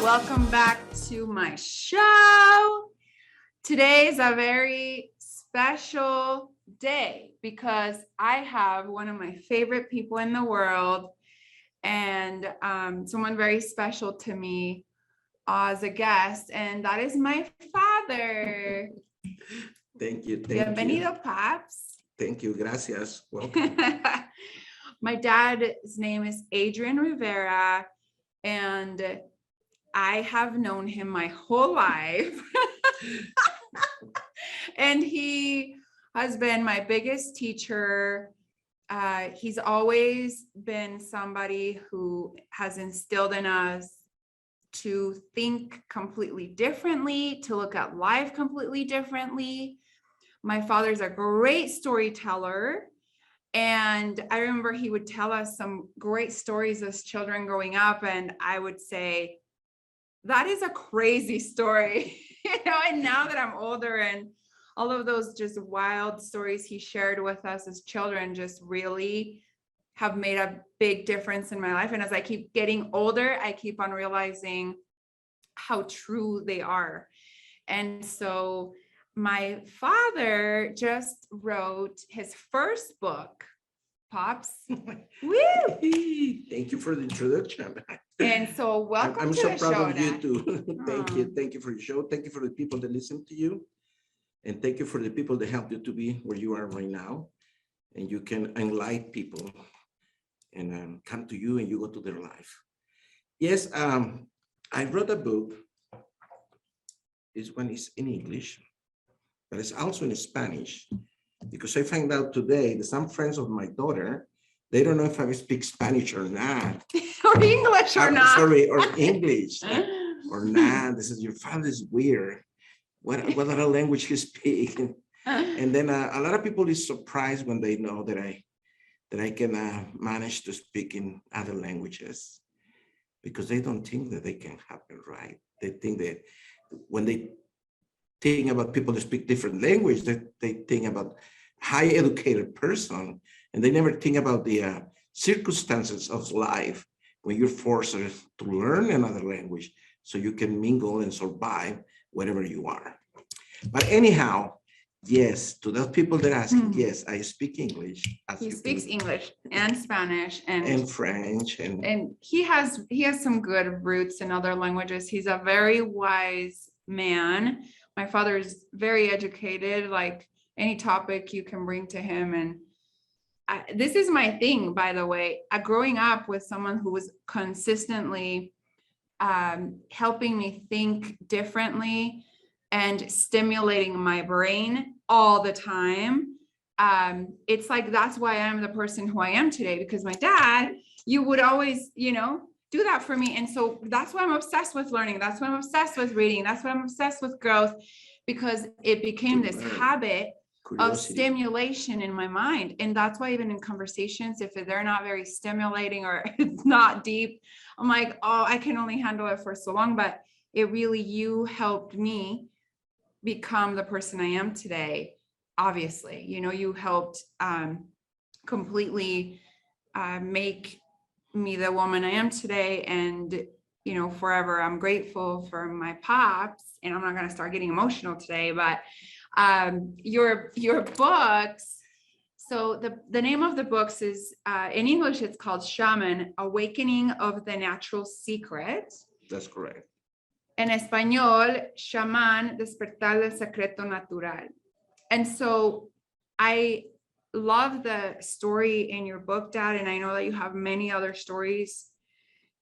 Welcome back to my show. Today is a very special day because I have one of my favorite people in the world and someone very special to me as a guest, and that is my father. Thank you. Bienvenido, Pops. Thank you. Gracias. Welcome. My dad's name is Adrian Rivera, and I have known him my whole life. And he has been my biggest teacher. He's always been somebody who has instilled in us to think completely differently, to look at life completely differently. My father's a great storyteller. And I remember he would tell us some great stories as children growing up. And I would say, that is a crazy story. And now that I'm older, and all of those just wild stories he shared with us as children just really have made a big difference in my life. And as I keep getting older, I keep on realizing how true they are. And so my father just wrote his first book, Pops. Woo! Thank you for the introduction. And so welcome I'm to so the proud show, of you Dad. too. Thank you. Thank you for your show. Thank you for the people that listen to you. And thank you for the people that help you to be where you are right now. And you can enlighten people and come to you and you go to their life. Yes, I wrote a book. This one is in English, but it's also in Spanish. Because I found out today that some friends of my daughter, they don't know if I speak Spanish or not. Or English or not. Sorry, or English or not. This is, your father is weird. What other language he speak? And then a lot of people is surprised when they know that I can manage to speak in other languages, because they don't think that they can happen, right? They think that when they think about people that speak different language, they think about high educated person, and they never think about the circumstances of life when you're forced to learn another language so you can mingle and survive wherever you are. But anyhow, yes, to those people that ask, yes, I speak English. He speaks English and Spanish and French, and he has some good roots in other languages. He's a very wise man. My father is very educated, like any topic you can bring to him. And this is my thing, by the way, growing up with someone who was consistently helping me think differently and stimulating my brain all the time. It's like, that's why I'm the person who I am today, because my dad, you would always, do that for me. And so that's why I'm obsessed with learning. That's why I'm obsessed with reading. That's why I'm obsessed with growth, because it became this habit of stimulation in my mind. And that's why even in conversations, if they're not very stimulating or it's not deep, I'm like, oh, I can only handle it for so long. But it really, you helped me become the person I am today. Obviously, you helped completely make me the woman I am today. And, forever, I'm grateful for my pops. And I'm not going to start getting emotional today, but your books. So the name of the books is, in English, it's called Shaman, Awakening of the Natural Secret. That's correct. En español, Shaman, Despertar del Secreto Natural. And so I love the story in your book, Dad, and I know that you have many other stories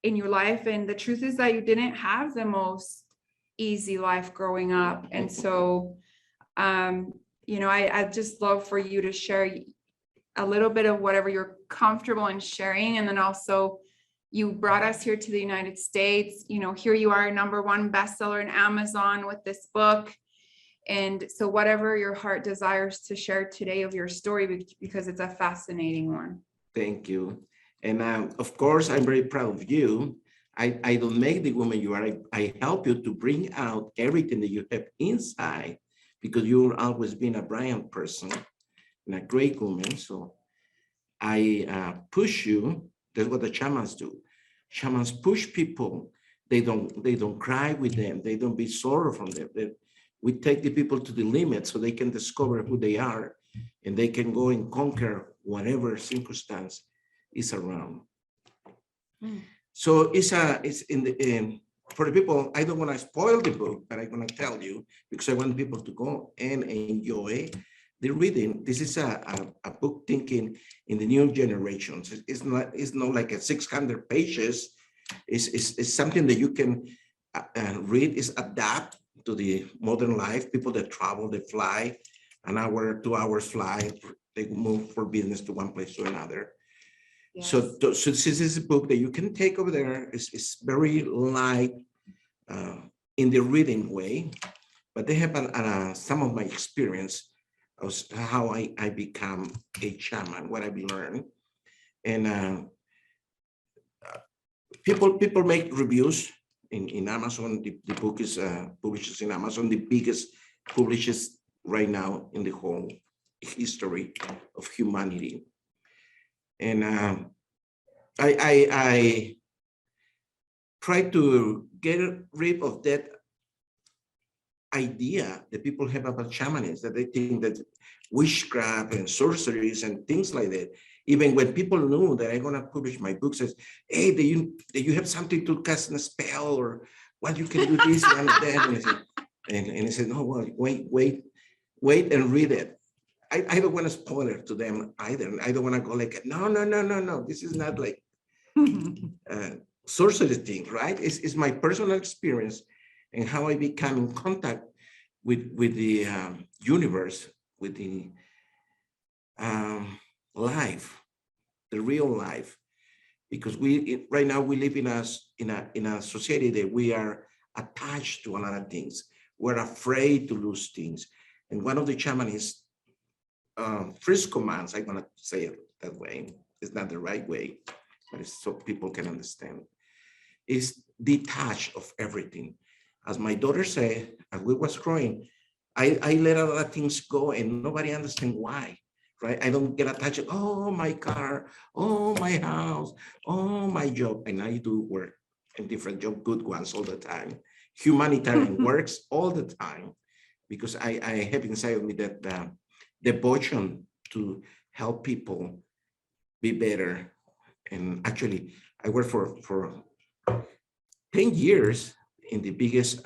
in your life. And the truth is that you didn't have the most easy life growing up. And so, I just love for you to share a little bit of whatever you're comfortable in sharing. And then also, you brought us here to the United States. Here you are, #1 bestseller in Amazon with this book. And so whatever your heart desires to share today of your story, because it's a fascinating one. Thank you. And of course, I'm very proud of you. I don't make the woman you are. I help you to bring out everything that you have inside, because you've always been a brilliant person and a great woman. So I push you. That's what the shamans do. Shamans push people They don't cry with them. They don't be sorrow from them. We take the people to the limit so they can discover who they are, and they can go and conquer whatever circumstance is around. Mm. So it's in the for the people. I don't want to spoil the book, but I'm going to tell you because I want people to go and enjoy the reading. This is a book thinking in the new generations. It's not like a 600 pages. It's something that you can read. Is adapt to the modern life. People that travel, they fly an hour, 2 hours fly. They move for business to one place to another. Yes. So this is a book that you can take over there. It's very light in the reading way, but they have some of my experience of how I become a shaman, what I've learned. And people make reviews in Amazon. The book is publishes in Amazon, the biggest publishes right now in the whole history of humanity. And I try to get rid of that idea that people have about shamans, that they think that witchcraft and sorceries and things like that. Even when people knew that I'm gonna publish my book, says, "Hey, do you have something to cast a spell, or what you can do this and that?" And I said, "No, well, wait and read it." I don't want to spoil it to them either. I don't want to go like, no. This is not like sorcery thing, right? It's my personal experience and how I become in contact with the universe, with the life, the real life. Because right now we live in a society that we are attached to a lot of things. We're afraid to lose things, and one of the shamans first commands, I'm gonna say it that way, it's not the right way, but it's so people can understand, is detached of everything. As my daughter said, as we was growing, I let a lot of things go and nobody understand why, right? I don't get attached, oh, my car, oh, my house, oh, my job. And I do work in different job, good ones all the time. Humanitarian works all the time, because I have inside of me that devotion to help people be better. And actually, I worked for 10 years in the biggest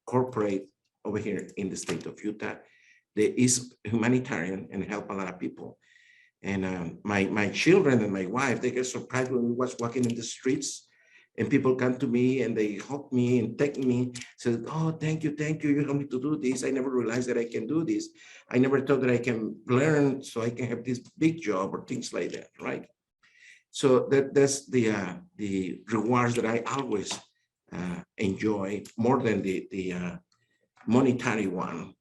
corporate over here in the state of Utah that is humanitarian and help a lot of people. And my children and my wife, they get surprised when we was walking in the streets and people come to me and they hug me and thank me, said, "Oh, thank you, you helped me to do this. I never realized that I can do this. I never thought that I can learn so I can have this big job," or things like that, right? So that's the rewards that I always enjoy more than the monetary one.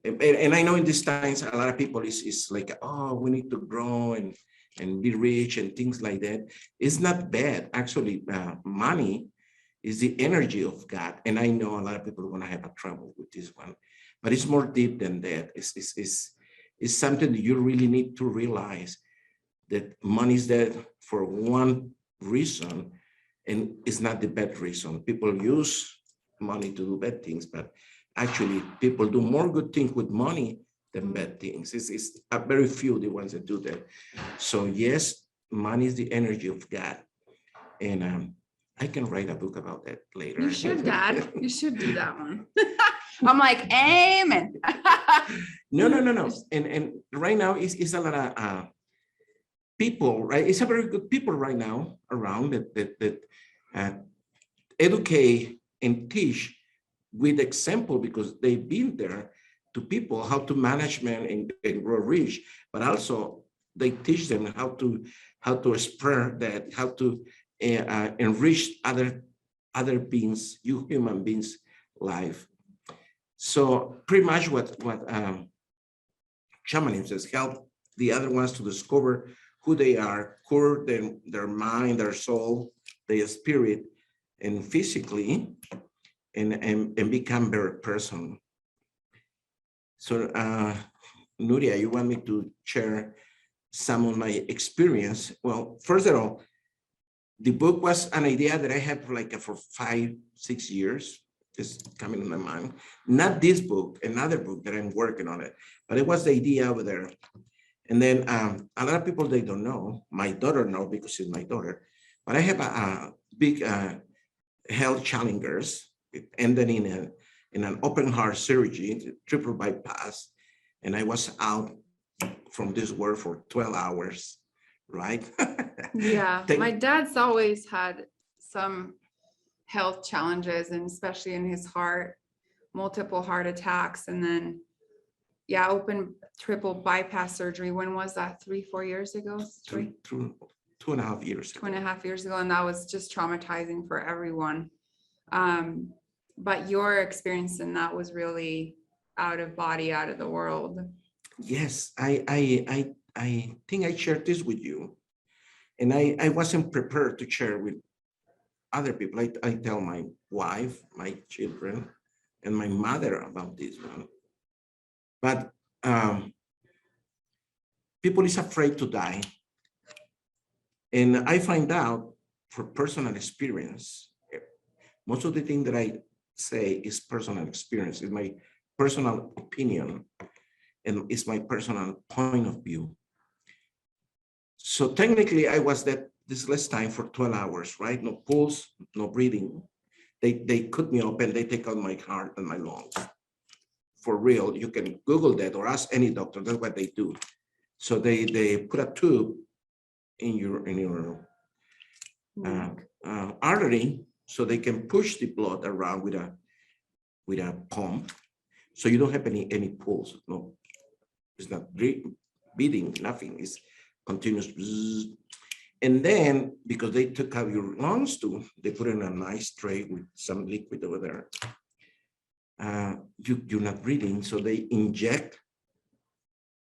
And I know in these times, a lot of people is like, oh, we need to grow and be rich and things like that. It's not bad. Actually, money is the energy of God. And I know a lot of people are going to have a trouble with this one, but it's more deep than that. It's something that you really need to realize, that money is there for one reason, and it's not the bad reason. People use money to do bad things, but actually people do more good things with money than bad things. It's a very few the ones that do that. So yes, money is the energy of God. And I can write a book about that later. You should, Dad. You should do that one. I'm like, amen. No. And right now it's a lot of people, right? It's a very good people right now around that educate and teach with example, because they've been there to people how to management and grow rich, but also they teach them how to spread that, how to enrich other beings, you human beings' life. So pretty much what shamanism has helped the other ones to discover who they are, cure their mind, their soul, their spirit, and physically, and become better person. So Nuria, you want me to share some of my experience? Well, first of all, the book was an idea that I had for 5, 6 years, just coming in my mind. Not this book, another book that I'm working on it, but it was the idea over there. And then a lot of people, they don't know. My daughter know because she's my daughter, but I have a big health challenges. It ended in an open heart surgery, triple bypass, and I was out from this world for 12 hours, right? Yeah, Thank- my dad's always had some health challenges, and especially in his heart, multiple heart attacks, and then yeah, open triple bypass surgery. When was that? 3, 4 years ago? Three, two, 2.5 years. 2.5 years ago, and that was just traumatizing for everyone. But your experience in that was really out of body, out of the world. Yes, I think I shared this with you, and I wasn't prepared to share with other people. I tell my wife, my children, and my mother about this one. But people is afraid to die. And I find out for personal experience, most of the thing that I say is personal experience, is my personal opinion, and it's my personal point of view. So technically I was that this less time for 12 hours, right? No pulse, no breathing. They cut me open, they take out my heart and my lungs. For real, you can Google that or ask any doctor, that's what they do. So they put a tube in your artery, so they can push the blood around with a pump, so you don't have any pulse. No, it's not beating, nothing. It's continuous. Bzzz. And then because they took out your lungs too, they put in a nice tray with some liquid over there. You're not breathing, so they inject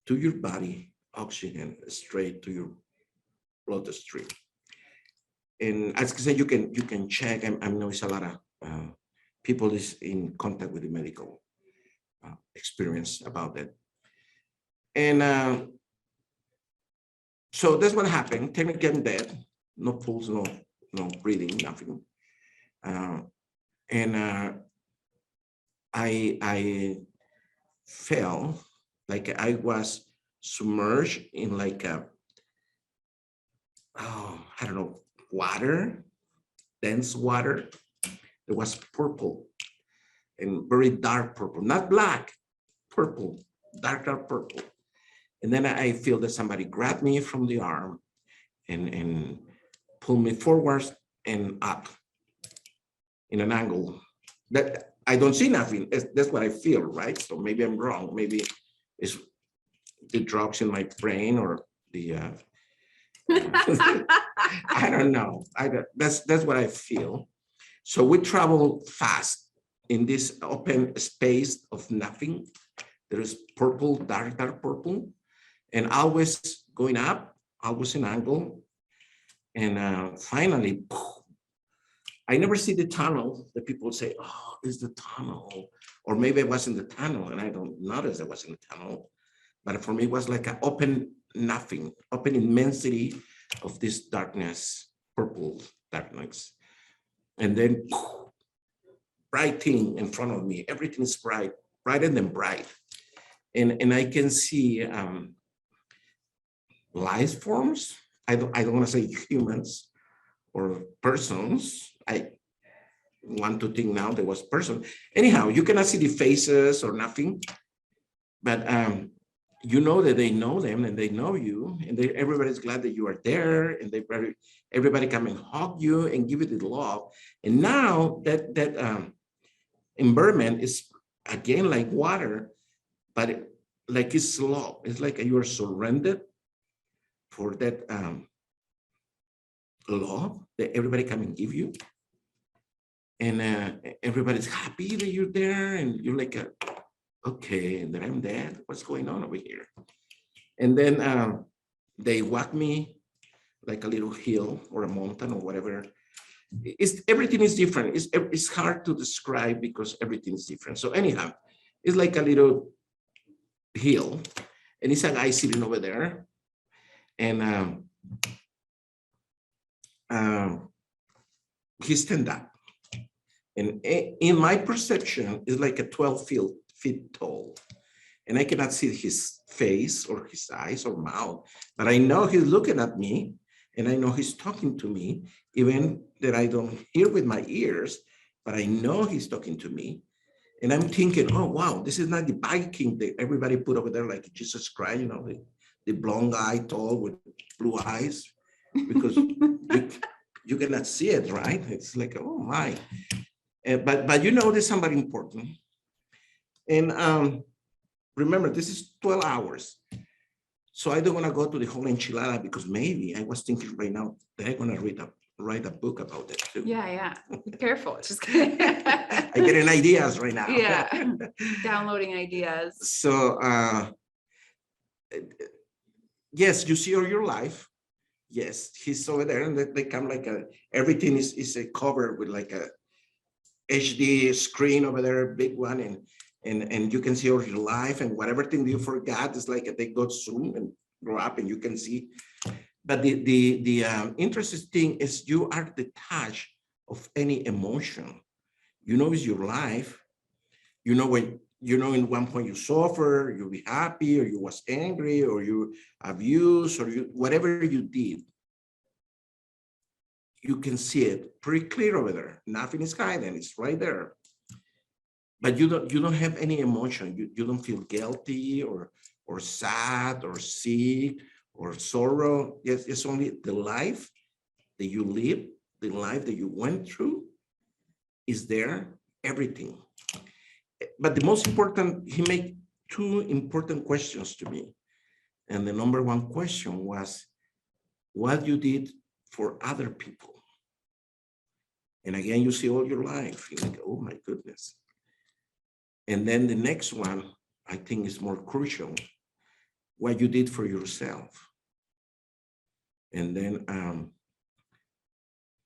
to your body oxygen straight to your bloodstream. And as I said, you can check. I know it's a lot of people is in contact with the medical experience about that. And so that's what happened. Technically, I'm dead. No pulse, no breathing, nothing. And I felt like I was submerged in like I don't know, water, dense water. It was purple and very dark purple, not black, purple, darker purple. And then I feel that somebody grabbed me from the arm and pulled me forwards and up in an angle that I don't see nothing. That's what I feel, right? So maybe I'm wrong. Maybe it's the drugs in my brain or the I don't know. That's what I feel. So we travel fast in this open space of nothing. There is purple, dark purple, and always going up, always an angle. And finally, I never see the tunnel. The people say, oh, it's the tunnel. Or maybe I was in the tunnel and I don't notice I was in the tunnel. But for me, it was like an open nothing, open immensity of this darkness, purple darkness. And then bright thing in front of me. Everything is bright, brighter than bright. And I can see life forms. I don't want to say humans or persons. I want to think now there was person. Anyhow, you cannot see the faces or nothing, but you know that they know them and they know you, and everybody's glad that you are there, and everybody come and hug you and give you the love. And now that environment is again like water, but like it's slow. It's like you are surrendered for that love that everybody come and give you. And everybody's happy that you're there, and you're like, okay, and then I'm dead. What's going on over here? And then they walk me like a little hill or a mountain or whatever. Everything is different. It's hard to describe because everything is different. So anyhow, it's like a little hill, and it's a guy sitting over there, and he stand up. And in my perception, is like a 12 feet tall. And I cannot see his face or his eyes or mouth, but I know he's looking at me and I know he's talking to me, even that I don't hear with my ears, but I know he's talking to me. And I'm thinking, oh, wow, this is not the Viking that everybody put over there, like Jesus Christ, you know, the blonde guy, tall with blue eyes, because you cannot see it, right? It's like, oh my. But you know, there's somebody important. And remember, this is 12 hours. So I don't want to go to the whole enchilada because maybe I was thinking right now that I'm going to write a book about it too. Yeah. Be careful. Just kidding. I'm getting ideas right now. Yeah. Downloading ideas. So, yes, you see all your life. Yes, he's over there and they come like everything is covered with like a HD screen over there, big one. And you can see all your life and whatever thing you forgot is like they go zoom and grow up and you can see. But the interesting thing is you are detached of any emotion. You know, it's your life. You know, when you know in one point you suffer, you'll be happy, or you was angry, or you abused, or you whatever you did. You can see it pretty clear over there. Nothing is hidden, it's right there. But you don't have any emotion. You don't feel guilty or sad or sick or sorrow. Yes, it's only the life that you live, the life that you went through is there, everything. But the most important, he made two important questions to me. And the number one question was what you did for other people. And again, you see all your life, you're like, oh my goodness. And then the next one, I think is more crucial, what you did for yourself. And then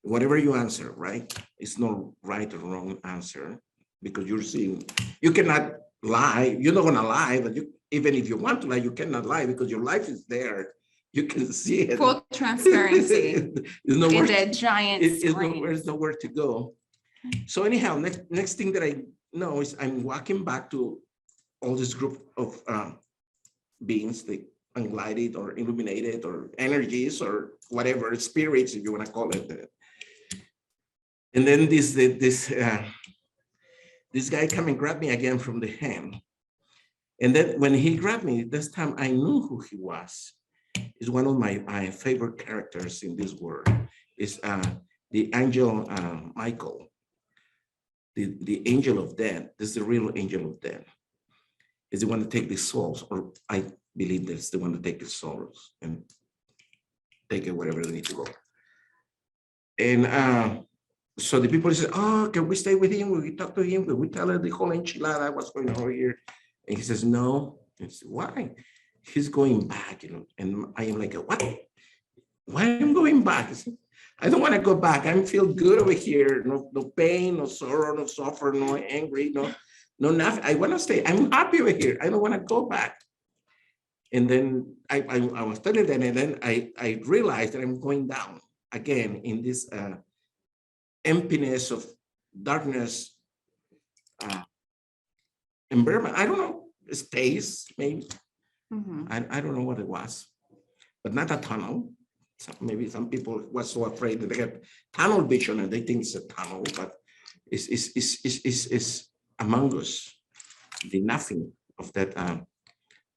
whatever you answer, right? It's no right or wrong answer because you're seeing, you cannot lie. You're not gonna lie, but even if you want to lie, you cannot lie because your life is there. You can see it. Full transparency. There's nowhere in that giant screen. There's nowhere to go. So anyhow, next thing that I know is I'm walking back to all this group of beings, the unlighted or illuminated or energies or whatever, spirits, if you want to call it. And then this guy come and grab me again from the hand. And then when he grabbed me, this time I knew who he was. He's one of my favorite characters in this world. Is the angel Michael, the angel of death. This is the real angel of death. Is the one to take the souls, or I believe that's the one to take the souls and take it wherever they need to go. And so the people say, oh, can we stay with him? Will we talk to him? Will we tell her the whole enchilada, what's going on here? And he says, no. I said, why? He's going back, you know. And I am like, what? Why am I going back? I don't want to go back. I feel good over here. No pain, no sorrow, no suffer, no angry, no nothing. I want to stay. I'm happy over here. I don't want to go back. And then I was telling them, and then I realized that I'm going down again in this emptiness of darkness environment. I don't know, space maybe. Mm-hmm. I don't know what it was, but not a tunnel. So maybe some people were so afraid that they have tunnel vision and they think it's a tunnel, but it's among us, the nothing of that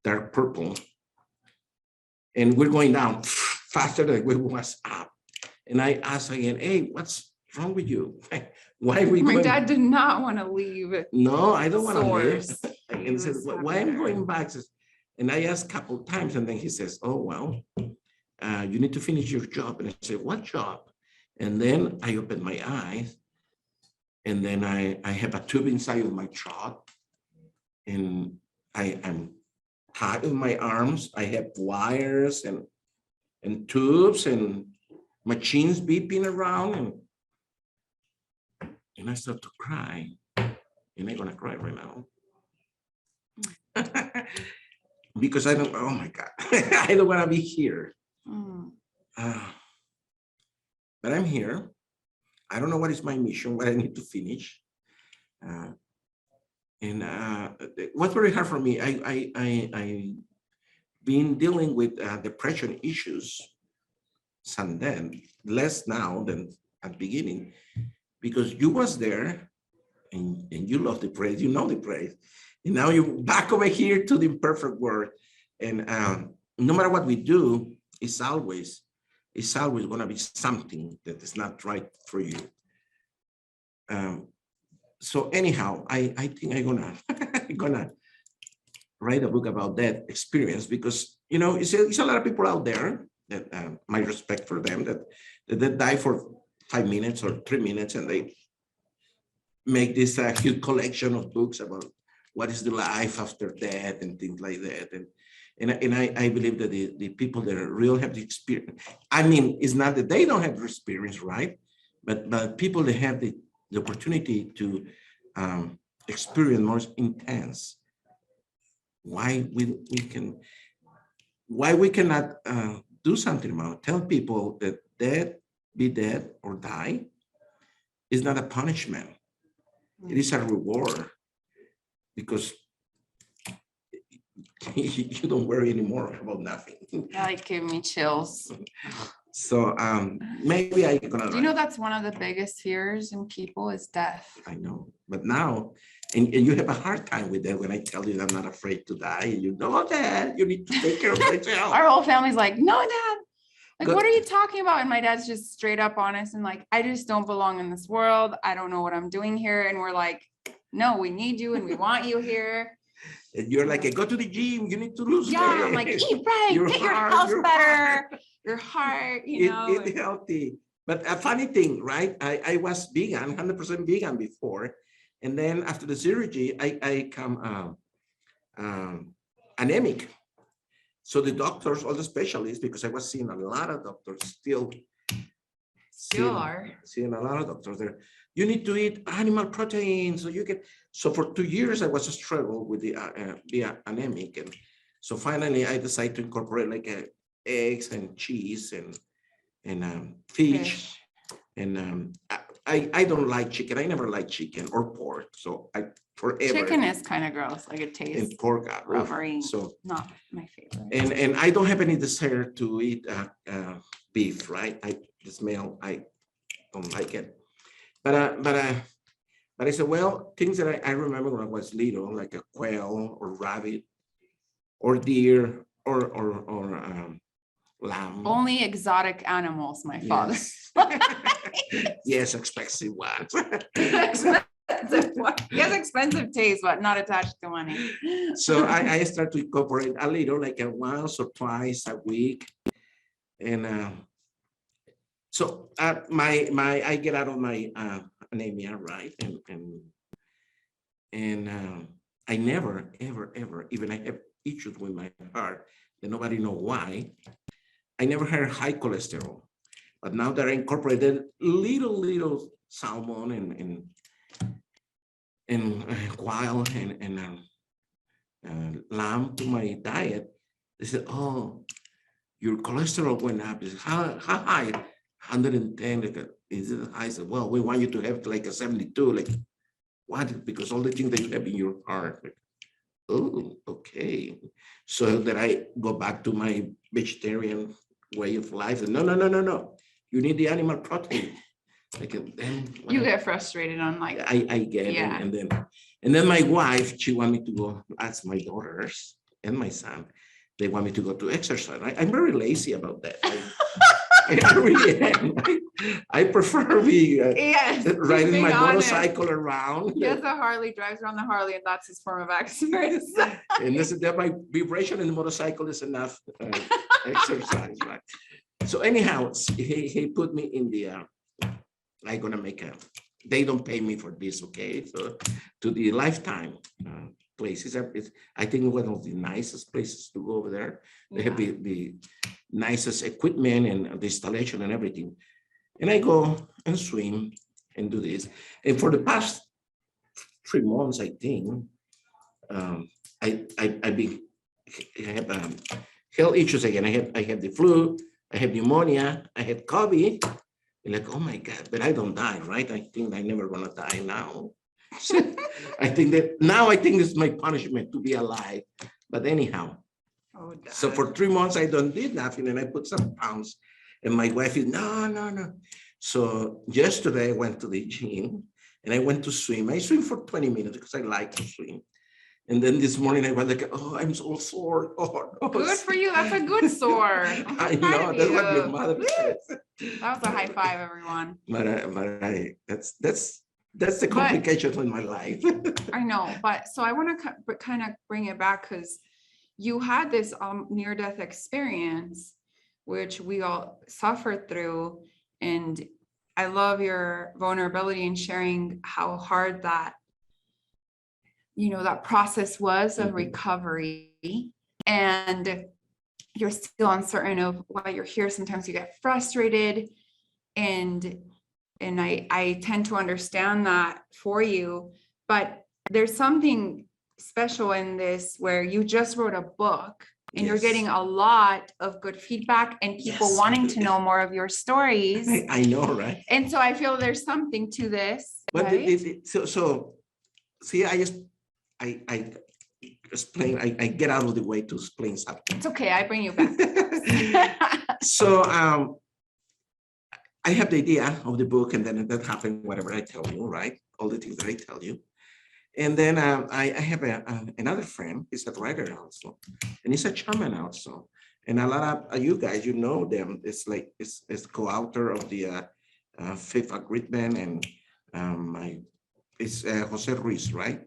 dark purple. And we're going down faster than we was up. And I asked again, hey, what's wrong with you? Why are we My going? dad did not want to leave. No, I don't want to leave. And he He says, was why am I happy going back? And I asked a couple of times, and then he says, oh, well, you need to finish your job. And I said, what job? And then I opened my eyes, and then I have a tube inside of my throat, and I'm tied in my arms. I have wires and tubes and machines beeping around, and I start to cry. And I'm gonna cry right now. Because I don't, oh my God, I don't want to be here. but I'm here. I don't know what is my mission, what I need to finish. Uh, and it was very hard for me. I been dealing with depression issues since then, less now than at the beginning, because you was there and you love the praise, you know the praise. And now you back over here to the imperfect word. And no matter what we do, it's always going to be something that is not right for you. So anyhow, I think I'm gonna I'm gonna write a book about that experience, because it's a lot of people out there that my respect for them that die for 5 minutes or 3 minutes, and they make this huge collection of books about what is the life after death and things like that. And I believe that the people that are real have the experience. I mean, it's not that they don't have the experience, right? But people that have the opportunity to experience more intense. Why we cannot do something about it? Tell people that be dead or die is not a punishment. It is a reward, because you don't worry anymore about nothing. Like, give me chills. So maybe I gonna. Do you know that's one of the biggest fears in people is death? I know, but now, and you have a hard time with that when I tell you that I'm not afraid to die, and you know that you need to take care of yourself. Our whole family's like, no, Dad. Like, Good. what are you talking about? And my dad's just straight up honest and like, I just don't belong in this world. I don't know what I'm doing here. And we're like, no, we need you and we want you here. And you're like, go to the gym, you need to lose weight. I'm like, eat right, get your health better, your heart, Eat healthy. But a funny thing, right? I was vegan, 100% vegan before. And then after the surgery, I come anemic. So the doctors, all the specialists, because I was seeing a lot of doctors still are seeing a lot of doctors there. You need to eat animal protein so you can. So for 2 years, I was a struggle with the anemic. And so finally, I decided to incorporate like eggs and cheese and fish. And I don't like chicken. I never liked chicken or pork. So I forever. Chicken is kind of gross. Like it tastes. And pork, rubbery. So not my favorite. And I don't have any desire to eat beef. Right? The smell. I don't like it. But I said, well, things that I remember when I was little, like a quail or rabbit or deer or lamb. Only exotic animals, my father. Yes, expensive ones. He has expensive taste, but not attached to money. So I start to incorporate a little, like once or twice a week. And so I get out of my anemia, right? And I never, ever, even I have issues with my heart that nobody know why. I never had high cholesterol, but now that I incorporated little salmon and quail and lamb to my diet, they said, "Oh, your cholesterol went up. How high? 110." Like, is it high? I said, "Well, we want you to have like a 72." Like, what? Because all the things that you have in your heart. Like, oh, okay. So that I go back to my vegetarian way of life. And no. You need the animal protein. Like, then you get frustrated on like I get it. And then my wife, she want me to go ask my daughters and my son. They want me to go to exercise. I'm very lazy about that. I really am. I prefer riding my motorcycle around. He has a Harley, drives around the Harley, and that's his form of exercise. And this is that my vibration in the motorcycle is enough exercise, right? So anyhow, he put me in the. I'm gonna make they don't pay me for this, okay? So to the Lifetime places, I think one of the nicest places to go over there. They have the nicest equipment and the installation and everything. And I go and swim and do this. And for the past 3 months, I think, I have health issues again. I had the flu, I had pneumonia, I had COVID, You're like, oh my God, but I don't die, right? I think I never gonna die now. So I think that now I think it's my punishment to be alive. But anyhow, Oh, so Dad. for 3 months I don't did nothing, and I put some pounds, and my wife is no. So yesterday I went to the gym and I went to swim. I swim for 20 minutes because I like to swim. And then this morning I was like, oh, I'm so sore. Oh, no. Good for you. That's a good sore. I'm so I proud know of that's what your you. mother says. That was a high five, everyone. But that's the But complication in my life. I know, but so I want to kind of bring it back because you had this near-death experience, which we all suffered through. And I love your vulnerability and sharing how hard that, that process was of Mhm. recovery. And you're still uncertain of why you're here. Sometimes you get frustrated, and I tend to understand that for you, but there's something special in this where you just wrote a book and you're Yes. getting a lot of good feedback and people Yes. wanting to know more of your stories. I know, right? And so I feel there's something to this, But right? so see, I explain, I get out of the way to explain something. It's okay, I bring you back. So I have the idea of the book, and then that happened, whatever I tell you, right? All the things that I tell you. And then I have another friend, he's a writer also, and he's a chairman also. And a lot of you guys, you know them. It's like, it's co-author of the Fifth Agreement, and it's Jose Ruiz, right?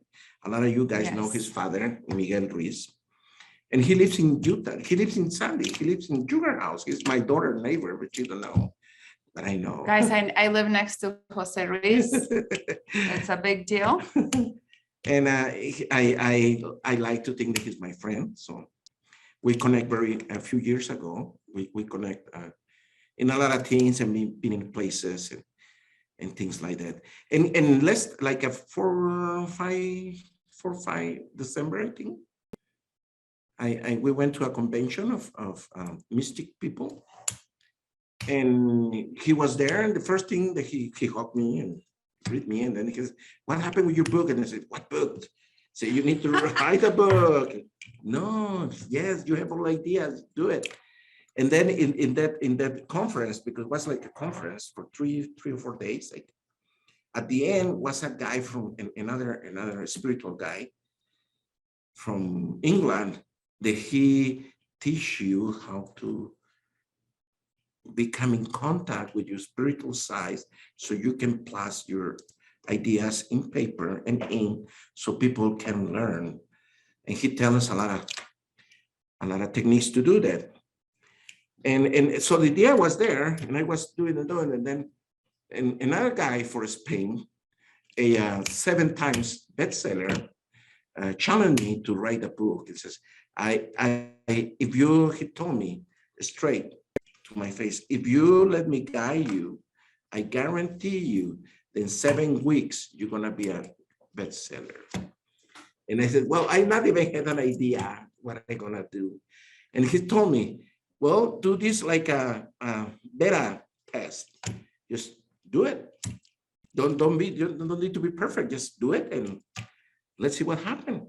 A lot of you guys know his Yes. father, Miguel Ruiz. And he lives in Utah. He lives in Sandy. He lives in Sugar House. He's my daughter's neighbor, but you don't know. But I know. Guys, I live next to Jose Ruiz. It's a big deal. And I like to think that he's my friend. So we connect a few years ago. We connect in a lot of things, and been in places and things like that. And let's like a 5 December, I think. We went to a convention of mystic people, and he was there. And the first thing that he hugged me and greeted me, and then he says, "What happened with your book?" And I said, "What book?" So you need to write a book. No, yes, you have all ideas, do it. And then in that conference, because it was like a conference for three or 4 days, like at the end was a guy from another spiritual guy from England, that he teach you how to become in contact with your spiritual side, so you can place your ideas in paper and ink, so people can learn. And he tells us a lot of techniques to do that. And so the idea was there, and I was doing, and then another guy for Spain, a 7 times bestseller, challenged me to write a book. It says, if you, he told me straight to my face, if you let me guide you, I guarantee you in 7 weeks, you're gonna be a bestseller. And I said, well, I not even had an idea what I'm gonna do. And he told me, well, do this like a beta test. Just do it. Don't need to be perfect. Just do it, and let's see what happens.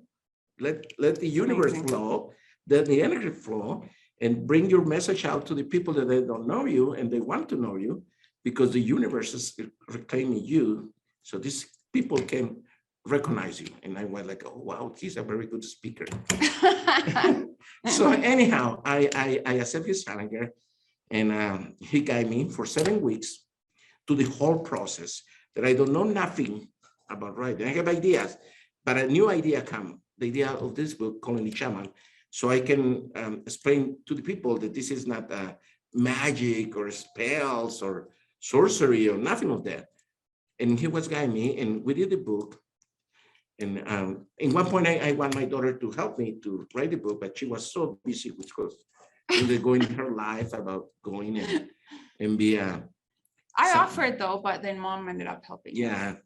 Let the universe flow, let the energy flow, and bring your message out to the people that they don't know you and they want to know you, because the universe is reclaiming you, so these people can recognize you. And I was like, oh wow, he's a very good speaker. So anyhow, I accept his challenger, and he guided me for 7 weeks to the whole process that I don't know nothing about writing. I have ideas, but a new idea come, the idea of this book, Calling the Shaman, so I can explain to the people that this is not magic or spells or sorcery or nothing of that. And he was guiding me, and we did the book. And in one point, I want my daughter to help me to write the book, but she was so busy with going her life about going and be a. I offered though, but then mom ended up helping. Yeah.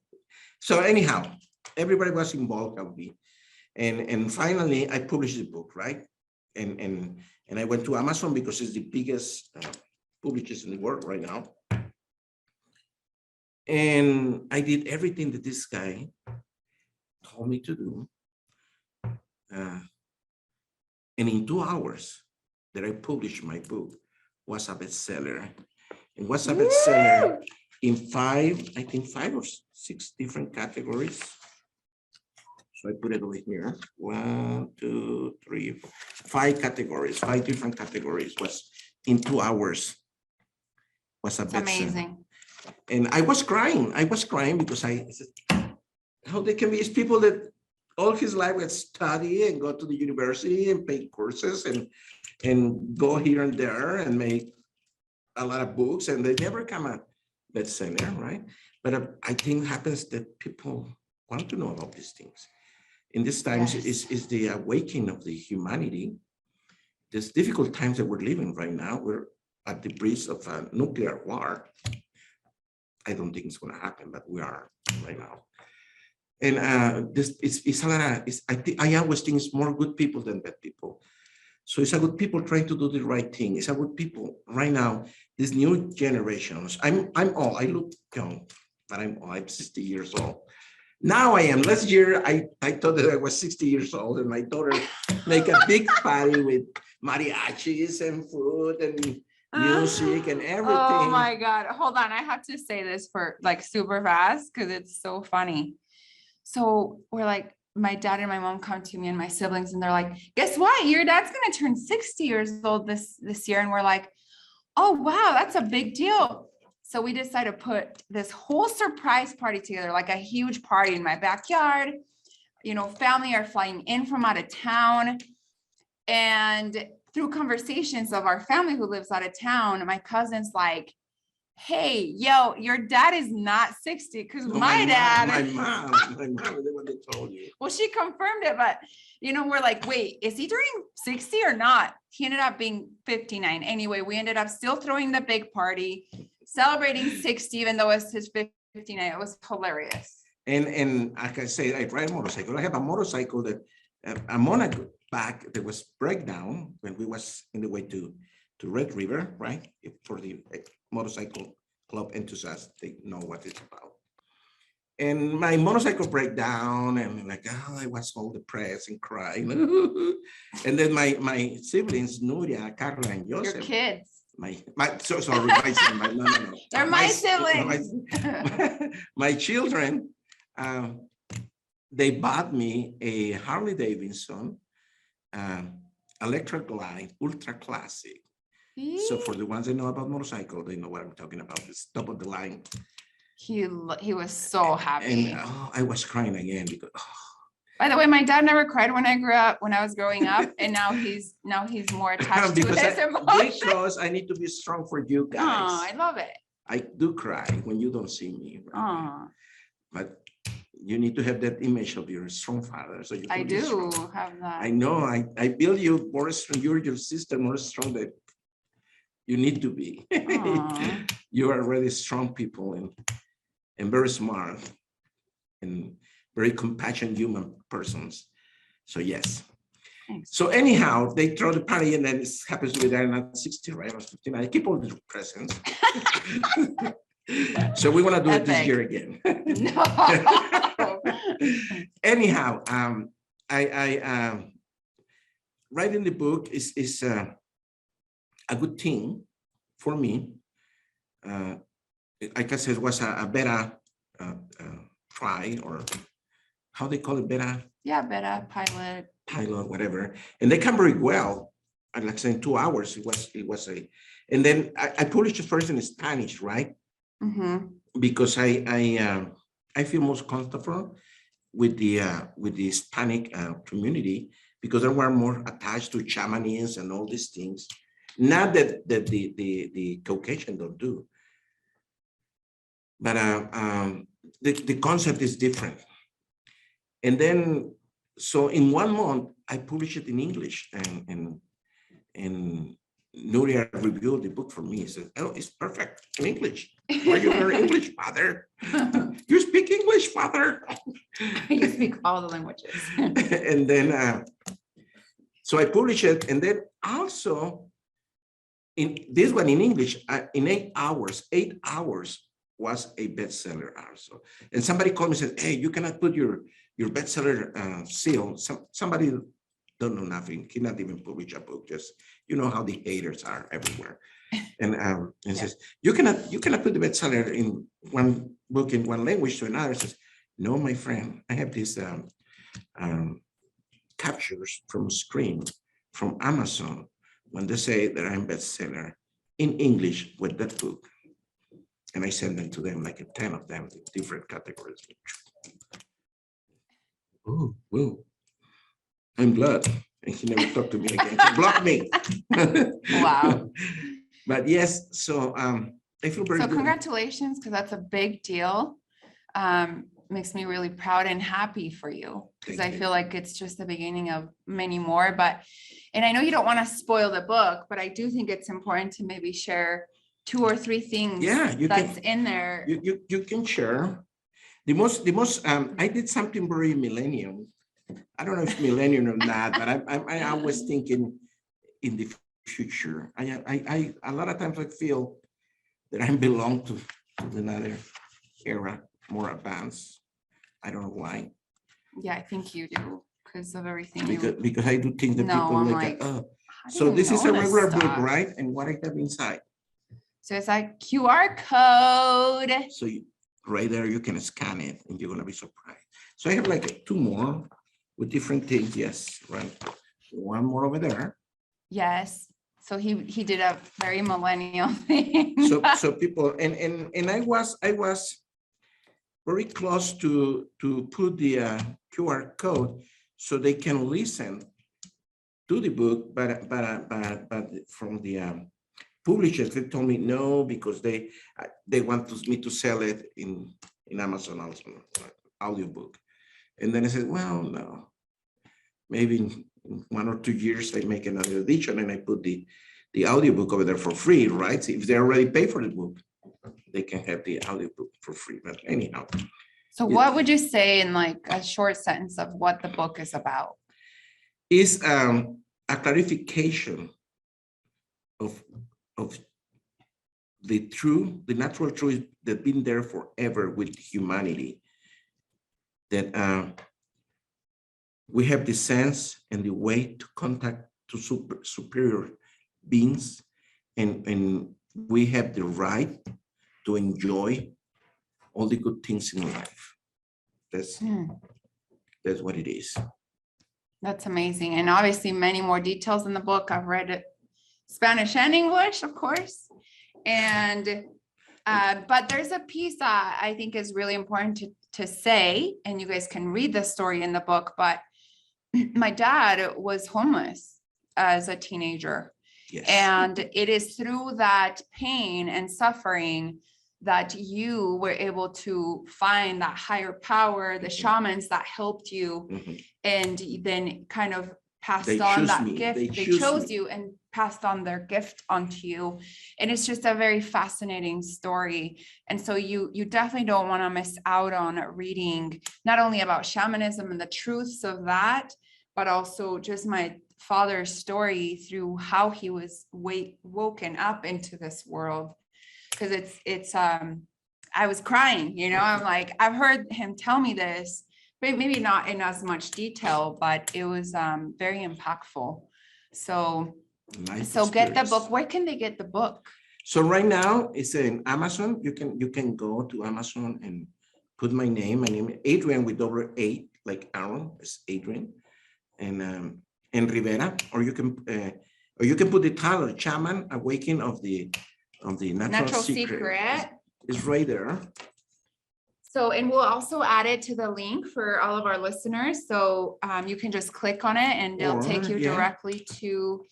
So anyhow, everybody was involved, helping me. And finally, I published the book, right? And I went to Amazon because it's the biggest publishers in the world right now. And I did everything that this guy told me to do. And in 2 hours that I published my book was a bestseller. And was a bestseller in I think five or six different categories. So I put it over here. 1, 2, 3, 5 categories, 5 different categories was in 2 hours. Was a bestseller. Amazing. And I was crying. I was crying because I said, how they can be these people that all his life would study and go to the university and take courses and go here and there and make a lot of books, and they never come a bestseller, right? But I think happens that people want to know about these things. In these times, Yes. is the awakening of the humanity. There's difficult times that we're living right now. We're at the breach of a nuclear war. I don't think it's going to happen, but we are right now. And this it's a lot of, I always think it's more good people than bad people. So it's a good people trying to do the right thing. It's a good people right now. These new generations. I'm old. I look young, but I'm 60 years old. Now I am. Last year I thought that I was 60 years old, and my daughter make a big party with mariachis and food and music and everything. Oh my God. Hold on. I have to say this for like super fast because it's so funny. So we're like, my dad and my mom come to me and my siblings, and they're like, guess what? Your dad's going to turn 60 years old this year. And we're like, oh, wow, that's a big deal. So we decided to put this whole surprise party together, like a huge party in my backyard. You know, family are flying in from out of town. And through conversations of our family who lives out of town, my cousin's like, hey, yo, your dad is not 60, because my dad. My mom, the one that told you. Well, she confirmed it, but you know, we're like, wait, is he turning 60 or not? He ended up being 59. Anyway, we ended up still throwing the big party, celebrating 60, even though it's his 59. It was hilarious. And like I say, I ride a motorcycle. I have a motorcycle that a month back that was breakdown when we was in the way to Red River, right? For the motorcycle club enthusiasts, they know what it's about. And my motorcycle break down, and like, oh, I was all depressed and crying. And then my siblings, Nuria, Carla, and Joseph. Your kids. So sorry, no. They're my siblings. My children, they bought me a Harley Davidson Electric Line Ultra Classic. So for the ones that know about motorcycle, they know what I'm talking about. It's top of the line. He was so happy. And I was crying again because. By the way, my dad never cried when I was growing up, and now he's more attached to his emotions. Because I need to be strong for you guys. Oh, I love it. I do cry when you don't see me. Right? Oh, But you need to have that image of your strong father. So you. I do have that. I know. I build you more strong. You're your sister more strong than you need to be. You are really strong people and very smart and very compassionate human persons. So yes. Thanks. So anyhow, they throw the party, and then it happens to be there not 60, right? I was 59. I keep all the presents. So we want to do it this year again. No. Anyhow, I writing the book is a good thing for me. I guess it was a better try, or how they call it, beta. Yeah, beta pilot, whatever. And they come very well. I'd like saying 2 hours. It was and then I published it first in Spanish, right? Mm-hmm. Because I feel most comfortable with the Hispanic community, because they were more attached to shamanism and all these things. Not that the Caucasian don't do, but the concept is different. And then, so in 1 month, I published it in English, and Nuria reviewed the book for me. He said, "Oh, it's perfect in English. Why you learn English, father? You speak English, father." You speak all the languages. And then, so I published it, and then also in this one in English, in 8 hours, was a bestseller also. And somebody called me and said, hey, you cannot put your bestseller seal. Somebody don't know nothing, cannot even publish a book. Just, you know how the haters are everywhere. And says, you cannot put the bestseller in one book in one language to another. Says, no, my friend, I have these captures from screen from Amazon when they say that I'm bestseller in English with that book. And I send them to them, like 10 of them in different categories. Oh, whoa. I'm blood. And he never talked to me again. He blocked me. Wow. But yes, so I feel very So good. congratulations, because that's a big deal. Makes me really proud and happy for you, because I feel like it's just the beginning of many more. And I know you don't want to spoil the book, but I do think it's important to maybe share 2 or 3 things that's in there. You can share. The most I did something very millennium. I don't know if millennium or not, but I was thinking in the future. I a lot of times I feel that I belong to another era, more advanced. I don't know why. Yeah, I think you do, because of everything. Because I do think that people like so this is a regular book, right? And what I have inside. So it's like QR code. So right there, you can scan it and you're gonna be surprised. So I have like 2 more with different things. Yes, right. 1 more over there. Yes. So he did a very millennial thing. So people and I was very close to put the QR code so they can listen to the book, but from the publishers, they told me no, because they want me to sell it in Amazon also, audiobook. And then I said, well, no, maybe in 1 or 2 years I make another edition and I put the audiobook over there for free, right? So if they already pay for the book, they can have the audiobook for free. But anyhow. So what would you say in like a short sentence of what the book is about? Is a clarification of the natural truth that's been there forever with humanity, that we have the sense and the way to contact to superior beings, and we have the right to enjoy all the good things in life. That's what it is. That's amazing. And obviously many more details in the book. I've read it Spanish and English, of course. And but there's a piece that I think is really important to say, and you guys can read the story in the book, but my dad was homeless as a teenager. Yes. And it is through that pain and suffering that you were able to find that higher power, the shamans that helped you, and then kind of passed on that gift. They chose you and passed on their gift onto you. And it's just a very fascinating story. And so you definitely don't want to miss out on reading not only about shamanism and the truths of that, but also just my father's story through how he was woken up into this world. Because it's I was crying, you know, I'm like, I've heard him tell me this, but maybe not in as much detail, but it was very impactful. So get the book. Where can they get the book? So right now it's in Amazon. You can go to Amazon and put my name. My name is Adrian with double A, like Aaron, it's Adrian, and Rivera, or you can put the title Shaman Awakening of the Natural Secret. It's right there. So, and we'll also add it to the link for all of our listeners. So you can just click on it and they'll take you directly to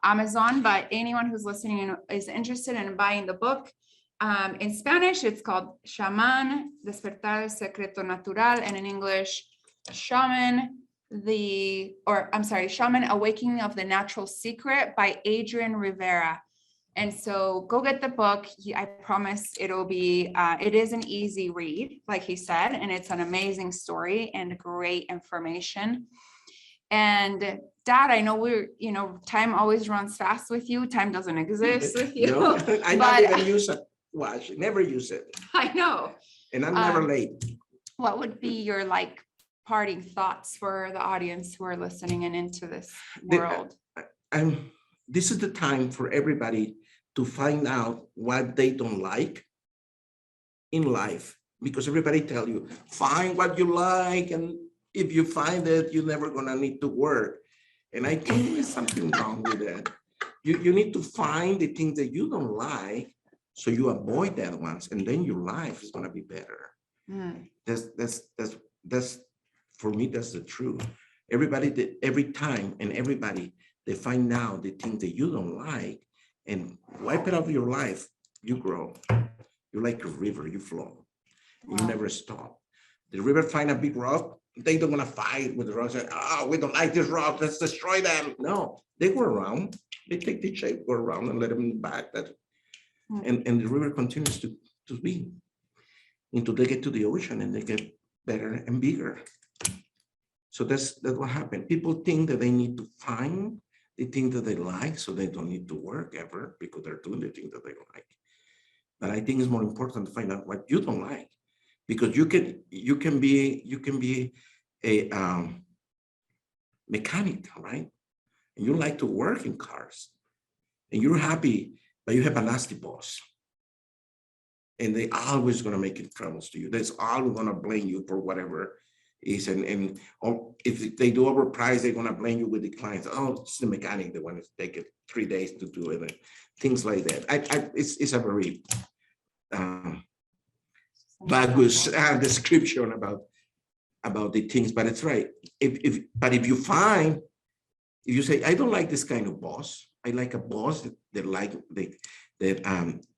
Amazon. But anyone who's listening and is interested in buying the book, in Spanish, it's called Shaman, Despertar el Secreto Natural, and in English, Shaman Awakening of the Natural Secret by Adrian Rivera. And so go get the book. I promise it'll be, it is an easy read, like he said, and it's an amazing story and great information. And Dad, I know time always runs fast with you. Time doesn't exist with you. No, I not even use it. watch, never use it. I know. And I'm never late. What would be your like parting thoughts for the audience who are listening and into this world? This is the time for everybody to find out what they don't like in life, because everybody tell you, find what you like. And if you find it, you're never gonna need to work. And I think there's something wrong with that. You need to find the things that you don't like, so you avoid that ones, and then your life is gonna be better. That's for me, that's the truth. Everybody, every time, and everybody, they find out the things that you don't like and wipe it out of your life. You grow. You're like a river, you flow. You never stop. The river find a big rock, they don't want to fight with the rocks. Oh, we don't like this rock, let's destroy them. No, they go around, they take the shape, go around and let them back. And the river continues to be until they get to the ocean and they get better and bigger. So that's what happened. People think that they need to find the thing that they like, so they don't need to work ever, because they're doing the thing that they like. But I think it's more important to find out what you don't like, because you can be a mechanic, right? And you like to work in cars, and you're happy, but you have a nasty boss, and they always gonna make troubles to you. That's always gonna blame you for whatever is, and or if they do overprice, they're gonna blame you with the clients. Oh, it's the mechanic, the one that take it 3 days to do it, and things like that. It's a very vagus description about the things, but it's right. If you say, I don't like this kind of boss, I like a boss that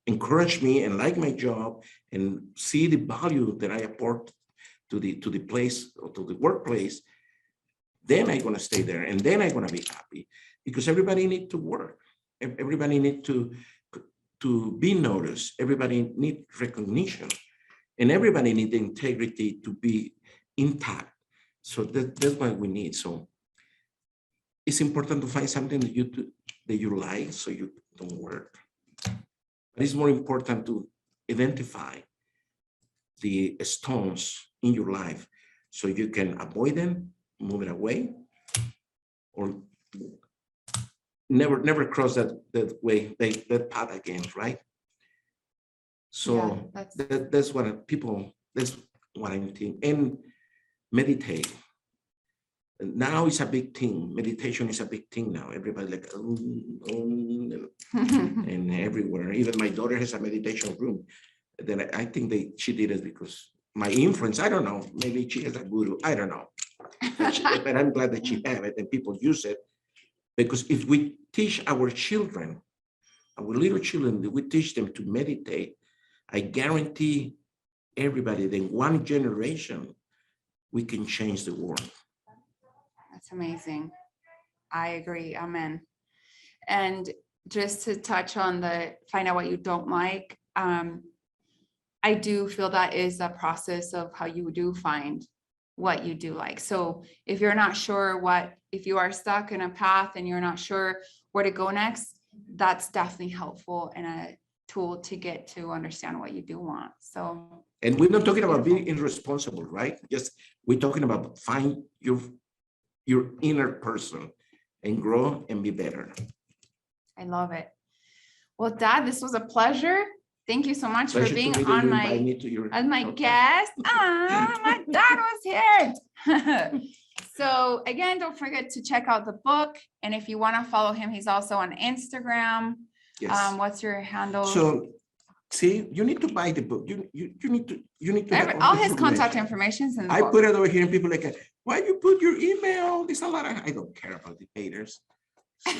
encourage me and like my job and see the value that I apport to the place or to the workplace, then I'm gonna stay there, and then I'm gonna be happy, because everybody need to work. Everybody need to be noticed. Everybody need recognition, and everybody need the integrity to be intact. So that's what we need. So it's important to find something that you like, so you don't work. But it's more important to identify the stones in your life, so you can avoid them, move it away, or never cross that path again, right? So that's what I'm thinking. And meditate. Now it's a big thing. Meditation is a big thing now. Everybody like and everywhere. Even my daughter has a meditation room. Then I think she did it because my influence. I don't know. Maybe she has a guru. I don't know. But I'm glad that she have it and people use it, because if we teach our children, our little children, we teach them to meditate, I guarantee everybody that in one generation we can change the world. That's amazing. I agree. Amen. And just to touch on find out what you don't like. I do feel that is a process of how you do find what you do like. So if you're not sure if you are stuck in a path and you're not sure where to go next, that's definitely helpful and a tool to get to understand what you do want. So, and we're not talking about being irresponsible, right? We're talking about find your inner person and grow and be better. I love it. Well, Dad, this was a pleasure. Thank you so much for being on as my guest. My dad was here. So again, don't forget to check out the book. And if you want to follow him, he's also on Instagram. Yes. What's your handle? So see, you need to buy the book. You need to have all his contact information in the book. I put it over here and people like, why you put your email? There's a lot of, I don't care about the haters. So.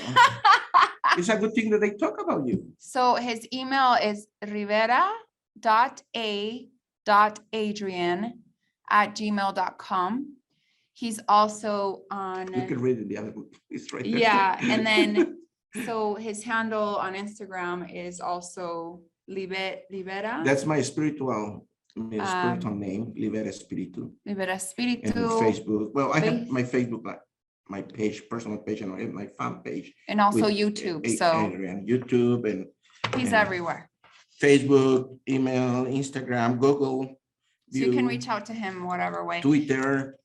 It's a good thing that they talk about you. So his email is rivera.a.adrian@gmail.com. He's also on. You can read it, the other book. It's right there. Yeah, and then so his handle on Instagram is also Rivera. That's my spiritual name, Rivera Espiritu. Rivera Espiritu. And Facebook. Well, I have my Facebook, my page, personal page, and I have my fan page. And also YouTube. So Adrian, YouTube and he's everywhere. Facebook, email, Instagram, Google, So you can View, reach out to him whatever way. Twitter.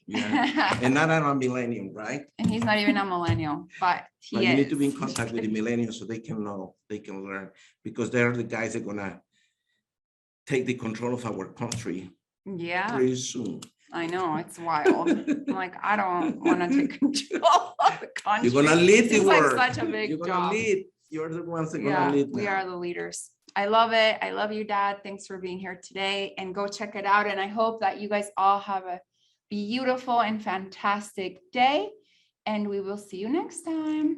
Yeah, and not a millennium, right? And he's not even a millennial, but But he you is. need to be in contact with the millennials so they can know, they can learn, because they're the guys that are gonna take the control of our country Yeah, pretty soon. I know, it's wild. I'm like, I don't want to take control of the country. You're gonna lead the Seems like world. such a big You're gonna job. lead. You're the ones that are Yeah, gonna lead we now. are the leaders. I love it. I love you, Dad. Thanks for being here today, and go check it out. And I hope that you guys all have a beautiful and fantastic day, and we will see you next time.